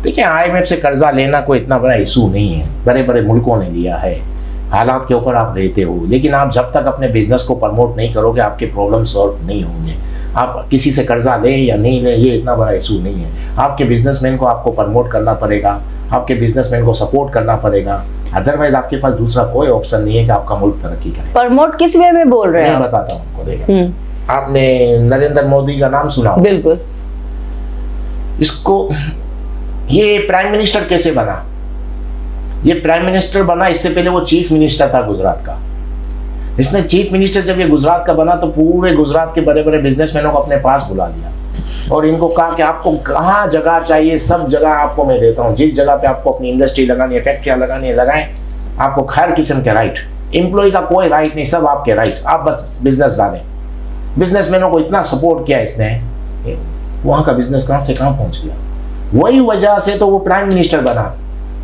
देखिए, IMF से कर्जा लेना कोई इतना बड़ा इशू नहीं है, बड़े बड़े मुल्कों ने लिया है, हालात के ऊपर आप रहते हो। लेकिन आप जब तक अपने बिजनेस को प्रमोट नहीं करोगे, आपके प्रॉब्लम सॉल्व नहीं होंगे। आप किसी से कर्जा लें या नहीं लें, ये इतना बड़ा इशू नहीं है। आपके बिजनेसमैन को आपको प्रमोट करना पड़ेगा, आपके बिजनेसमैन को सपोर्ट करना पड़ेगा, अदरवाइज आपके पास दूसरा कोई ऑप्शन नहीं है कि आपका मुल्क तरक्की करे। प्रमोट किस वे में बोल रहे हैं? मैं बताता हूँ आपको। देखिए, आपने नरेंद्र मोदी का नाम सुना? बिल्कुल। इसको, ये प्राइम मिनिस्टर कैसे बना? ये प्राइम मिनिस्टर बना, इससे पहले वो चीफ मिनिस्टर था गुजरात का। इसने चीफ मिनिस्टर जब ये गुजरात का बना तो पूरे गुजरात के बड़े बड़े बिजनेसमैनों को अपने पास बुला लिया और इनको कहा कि आपको कहाँ जगह चाहिए, सब जगह आपको मैं देता हूँ। जिस जगह पे आपको अपनी इंडस्ट्री लगानी है, फैक्ट्रियाँ लगानी है, लगाएं। आपको हर किस्म के राइट, एम्प्लॉय का कोई राइट नहीं, सब आपके राइट, आप बस बिजनेस डालें। बिजनेसमैनों को इतना सपोर्ट किया इसने, वहाँ का बिजनेस कहाँ से कहाँ पहुँच गया। वही वजह से तो वो प्राइम मिनिस्टर बना।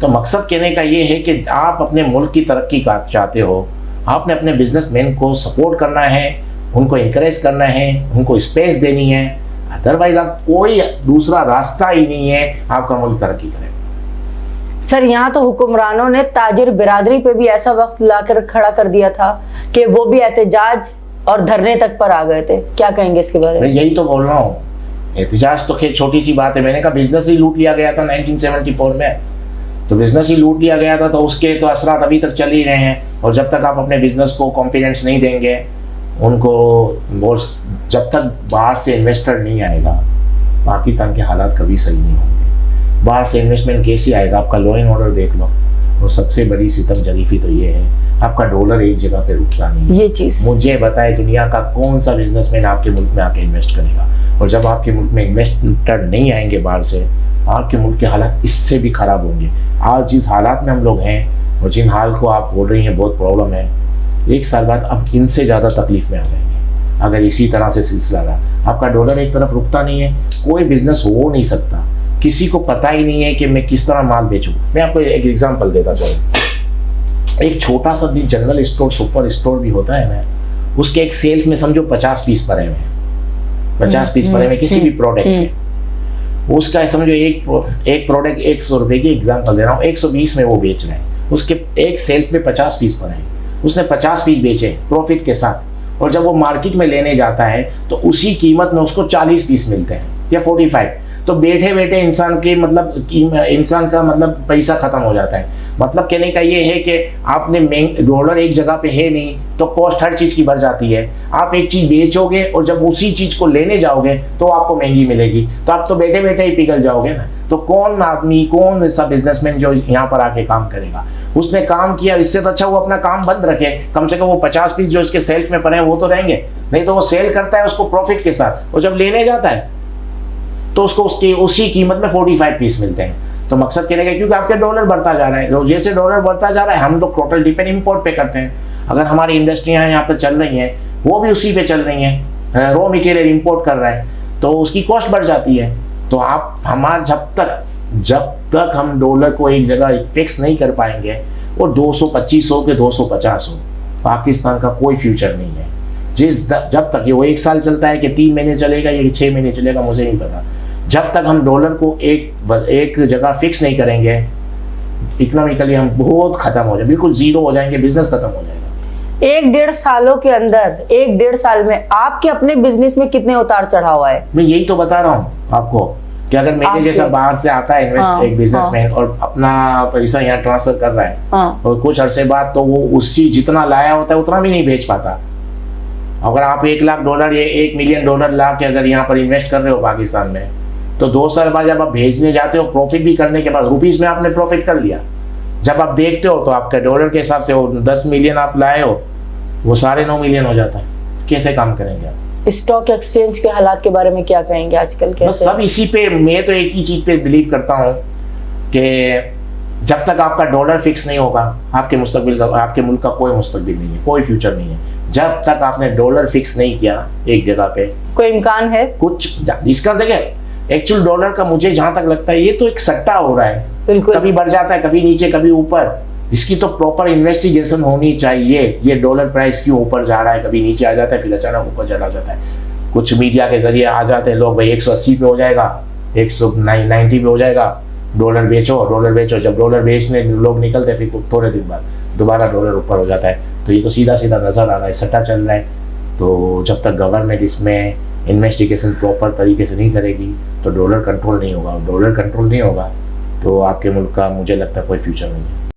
तो मकसद कहने का ये है कि आप अपने मुल्क की तरक्की का चाहते हो, आपने अपने बिजनेसमैन को सपोर्ट करना है, उनको इंकरेज करना है, उनको स्पेस देनी है। अदरवाइज आप कोई दूसरा रास्ता ही नहीं है आपका मुल्क तरक्की करे। सर, यहाँ तो हुक्मरानों ने ताजिर बिरादरी पे भी ऐसा वक्त लाकर खड़ा कर दिया था कि वो भी एहतजाज और धरने तक पर आ गए थे। क्या कहेंगे इसके बारे में? मैं यही तो बोल रहा हूँ, एहतजाज तो खैर छोटी सी बात है। मैंने कहा बिजनेस ही लूट लिया गया था 1974 में, तो बिजनेस ही लूट लिया गया था, तो उसके तो असरात अभी तक चल ही रहे हैं। और जब तक आप अपने बिजनेस को कॉन्फिडेंस नहीं देंगे उनको, जब तक बाहर से इन्वेस्टर नहीं आएगा, पाकिस्तान के हालात कभी सही नहीं होंगे। बाहर से इन्वेस्टमेंट कैसे आएगा? आपका लॉ एंड ऑर्डर देख लो। और सबसे बड़ी सितम जरीफी तो ये है, आपका डॉलर एक जगह पे रुकता नहीं है। ये चीज मुझे बताए, दुनिया का कौन सा बिजनेसमैन आपके मुल्क में आके इन्वेस्ट करेगा? और जब आपके मुल्क में इन्वेस्टर नहीं आएंगे बाहर से, आपके मुल्क के हालात इससे भी खराब होंगे। आज जिस हालात में हम लोग हैं और जिन हाल को आप बोल रही हैं बहुत प्रॉब्लम है, 1 साल बाद अब इनसे ज़्यादा तकलीफ में आ जाएंगे अगर इसी तरह से सिलसिला रहा। आपका डॉलर एक तरफ रुकता नहीं है, कोई बिजनेस हो नहीं सकता। किसी को पता ही नहीं है कि मैं किस तरह माल बेचूं। मैं आपको एक एग्जांपल देता चाहूँ। एक छोटा सा भी जनरल स्टोर, सुपर स्टोर भी होता है ना, उसके एक सेल्फ में समझो 50 पीस पड़े हुए हैं, 50 पीस पड़े हुए किसी भी प्रोडक्ट में। उसका समझो एक प्रोडक्ट 100 रुपए की एग्जांपल दे रहा हूँ, 120 में वो बेच रहे हैं। उसके एक सेल्फ में 50 पीस पड़े हैं, उसने 50 पीस बेचे प्रॉफिट के साथ। और जब वो मार्केट में लेने जाता है तो उसी कीमत में उसको 40 पीस मिलते हैं या 45। तो बैठे बैठे इंसान का मतलब पैसा खत्म हो जाता है। मतलब कहने का ये है कि आपने डॉलर एक जगह पे है नहीं, तो कॉस्ट हर चीज़ की बढ़ जाती है। आप एक चीज़ बेचोगे और जब उसी चीज़ को लेने जाओगे तो आपको महंगी मिलेगी, तो आप तो बैठे बैठे ही पिघल जाओगे ना। तो कौन आदमी, कौन ऐसा बिजनेसमैन जो यहाँ पर आके काम करेगा? उसने काम किया, इससे तो अच्छा वो अपना काम बंद रखे। कम से कम वो 50 पीस जो इसके सेल्फ में पड़े हैं वो तो रहेंगे। नहीं तो वो सेल करता है उसको प्रॉफिट के साथ, और जब लेने जाता है तो उसको उसकी उसी कीमत में 45 पीस मिलते हैं। तो मकसद कहने का, क्योंकि आपके डॉलर बढ़ता जा रहा है, जैसे डॉलर बढ़ता जा रहा है हम लोग टोटल डिपेंड इंपोर्ट पे करते हैं। अगर हमारी इंडस्ट्रियाँ यहाँ पर चल रही हैं वो भी उसी पे चल रही हैं, रॉ मटेरियल इंपोर्ट कर रहा है तो उसकी कॉस्ट बढ़ जाती है। तो आप हमारा जब तक हम डॉलर को एक जगह फिक्स नहीं कर पाएंगे, वो 225 हो के 250 हो, पाकिस्तान का कोई फ्यूचर नहीं है। जब तक ये वो 1 साल चलता है कि 3 महीने चलेगा या 6 महीने चलेगा, मुझे नहीं पता। जब तक हम डॉलर को एक जगह फिक्स नहीं करेंगे, इकोनॉमिकली हम बहुत खत्म हो जाए, बिल्कुल जीरो हो जाएंगे, बिजनेस खत्म हो जाएगा। 1-1.5 सालों के अंदर, 1-1.5 साल में आपके अपने बिजनेस में कितने उतार चढ़ाव आए? मैं यही तो बता रहा हूँ आपको कि अगर मेरे जैसा बाहर से आता है एक बिजनेसमैन और अपना पैसा यहाँ ट्रांसफर कर रहा है और कुछ अरसे बाद तो वो उसी जितना लाया होता है उतना भी नहीं बेच पाता। अगर आप $1 लाख या $1 मिलियन ला के अगर यहाँ पर इन्वेस्ट कर रहे हो पाकिस्तान में, तो 2 साल बाद जब आप भेजने जाते हो, प्रॉफिट भी करने के बाद रुपीस में आपने प्रॉफिट कर लिया। जब आप देखते हो तो आपका डॉलर के हिसाब से वो 10 मिलियन आप लाए हो, वो 9.5 मिलियन हो जाता है। कैसे काम करेंगे आप? स्टॉक एक्सचेंज के हालात के बारे में क्या कहेंगे आजकल? कैसे? सब इसी पे, मैं तो एक ही चीज पे बिलीव करता हूँ कि जब तक आपका डॉलर फिक्स नहीं होगा, आपके मुल्क का कोई मुस्तकबिल नहीं है, कोई फ्यूचर नहीं है। जब तक आपने डॉलर फिक्स नहीं किया एक जगह पे, कोई इम्कान है कुछ इसका? देखिए, एक्चुअल डॉलर का मुझे जहां तक लगता है ये तो एक सट्टा हो रहा है, बिल्कुल, कभी बढ़ जाता है, कभी नीचे, कभी ऊपर। इसकी तो प्रॉपर इन्वेस्टिगेशन होनी चाहिए। ये डॉलर प्राइस क्यों ऊपर जा रहा है, कभी नीचे आ जाता है, फिर अचानक ऊपर चला जाता है। कुछ मीडिया के जरिए आ जाते हैं लोग, भाई 180 पे हो जाएगा, 190 पे हो जाएगा, डॉलर बेचो, जब डॉलर बेचने लोग निकलते हैं फिर थोड़े दिन बाद दोबारा डॉलर ऊपर हो जाता है। तो ये तो सीधा सीधा नज़र आ रहा है, सट्टा चल रहा है। तो जब तक गवर्नमेंट इसमें इन्वेस्टिगेशन प्रॉपर तरीके से नहीं करेगी तो डॉलर कंट्रोल नहीं होगा, तो आपके मुल्क का मुझे लगता है कोई फ्यूचर नहीं है।